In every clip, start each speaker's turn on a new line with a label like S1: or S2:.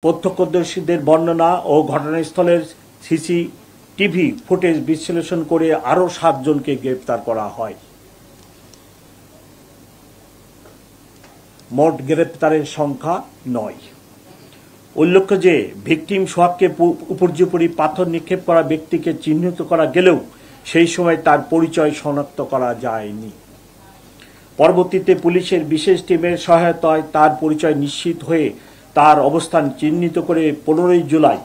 S1: প্রত্যক্ষদর্শীদের বর্ণনা ও ঘটনাস্থলের CCTV footage বিশ্লেষণ করে আরও ৭ জনকে গ্রেপ্তার করা হয়। মোট গ্রেপ্তারের সংখ্যা ৯। উল্লেখ্য যে ভিকটিম সোহাগকে উপর্যুপরি পাথর নিক্ষেপ করা ব্যক্তিকে চিহ্নিত করা গেলেও সেই সময় তার পরিচয় শনাক্ত করা যায়নি। পরবর্তীতে পুলিশের বিশেষ টিমের সহায়তায় তার পরিচয় নিশ্চিত হয়ে তার অবস্থান চিহ্নিত করে ১৫ই জুলাই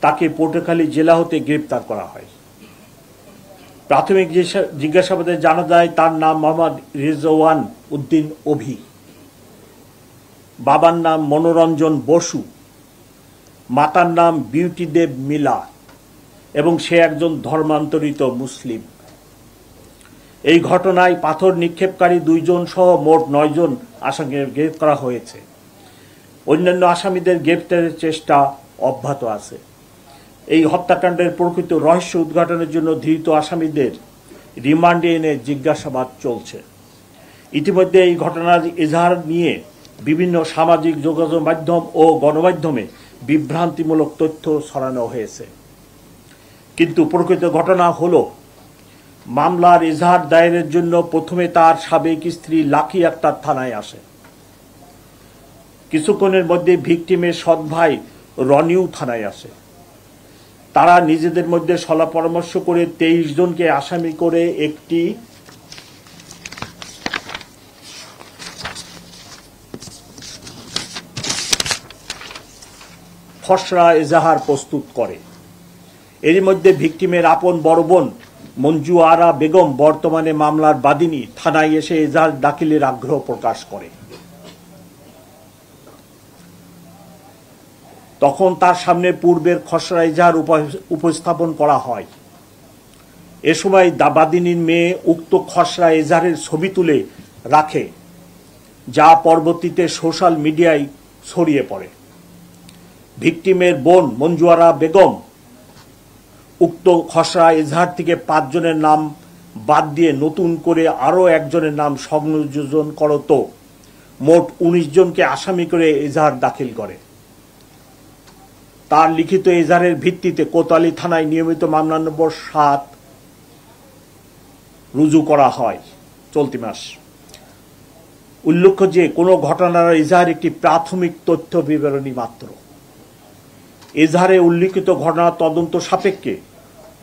S1: তাকে পটুয়াখালী জেলা হতে গ্রেপ্তার করা হয়। প্রাথমিক জিজ্ঞাসাবাদে জানা যায় তার নাম মোহাম্মদ রেজওয়ান উদ্দিন অভি, বাবার নাম মনোরঞ্জন বসু, মাতার নাম বিউটি দেব মিলা এবং সে একজন ধর্মান্তরিত মুসলিম। এই ঘটনায় পাথর নিক্ষেপকারী ২ জন সহ মোট ৯ জন আসামিকে গ্রেপ্তার করা হয়েছে। অন্যান্য আসামিদের গ্রেপ্তারের চেষ্টা অব্যাহত আছে। এই হত্যাকাণ্ডের প্রকৃত রহস্য উদ্ঘাটনের জন্য ধৃত আসামিদের রিমান্ডে এনে জিজ্ঞাসাবাদ চলছে। ইতিমধ্যে এই ঘটনার এজাহার নিয়ে বিভিন্ন সামাজিক যোগাযোগ মাধ্যম ও গণমাধ্যমে বিভ্রান্তিমূলক তথ্য ছড়ানো হয়েছে। কিন্তু প্রকৃত ঘটনা হলো, মামলার এজাহার দায়েরের জন্য প্রথমে তার সাবেক স্ত্রী লাকি আক্তার থানায় আসে। কিছুক্ষণের মধ্যে ভিকটিমের সৎ ভাই রনিও থানায় আসে। তারা নিজেদের মধ্যে সলা পরামর্শ করে ২৩ জনকে আসামি করে একটি খসড়া এজাহার প্রস্তুত করে। এরই মধ্যে ভিকটিমের আপন বড় বোন মঞ্জু আরা বেগম, বর্তমানে মামলার বাদীনি, থানায় এসে এজাহার দাখিলের আগ্রহ প্রকাশ করে। তখন তার সামনে পূর্বের খসড়া এজাহার উপস্থাপন করা হয়। এ সময় বাদীনির মেয়ে উক্ত খসড়া এজাহারের ছবি তুলে রাখে, যা পরবর্তীতে সোশ্যাল মিডিয়ায় ছড়িয়ে পড়ে। ভিকটিমের বোন মঞ্জু আরা বেগম উক্ত খসড়া এজাহার থেকে ৫ জনের নাম বাদ দিয়ে নতুন করে আরও একজনের নাম সংযোজন করত মোট ১৯ জনকে আসামি করে এজাহার দাখিল করে। তার লিখিত এজাহারের ভিত্তিতে কোতোয়ালি থানায় নিয়মিত মামলা নম্বর ৭ রুজু করা হয় চলতি মাস। উল্লেখ্য যে কোনো ঘটনার এজাহার একটি প্রাথমিক তথ্য বিবরণী মাত্র। এজাহারে উল্লিখিত ঘটনা তদন্ত সাপেক্ষে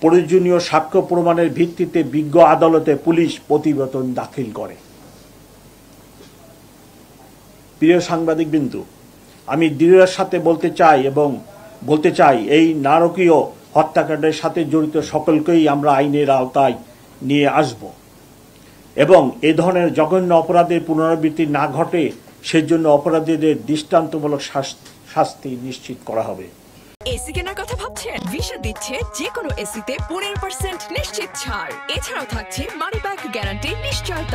S1: প্রয়োজনীয় সাক্ষ্য প্রমাণের ভিত্তিতে বিজ্ঞ আদালতে পুলিশ প্রতিবেদন দাখিল করে। প্রিয় সাংবাদিকবৃন্দ, আমি দৃঢ়তার সাথে বলতে চাই এই নারকীয় হত্যাকাণ্ডের সাথে জড়িত সকলকেই আমরা আইনের আওতায় নিয়ে আসব এবং এ ধরনের জঘন্য অপরাধের পুনরাবৃত্তি না ঘটে সেজন্য অপরাধীদের দৃষ্টান্তমূলক শাস্তি নিশ্চিত করা হবে।
S2: এসি কেনার কথা ভাবছেন? ভিশা দিচ্ছে যে কোনো এসিতে ১৫% নিশ্চিত ছাড়। এছাড়াও থাকছে মানি ব্যাক গ্যারান্টি নিশ্চয়তা।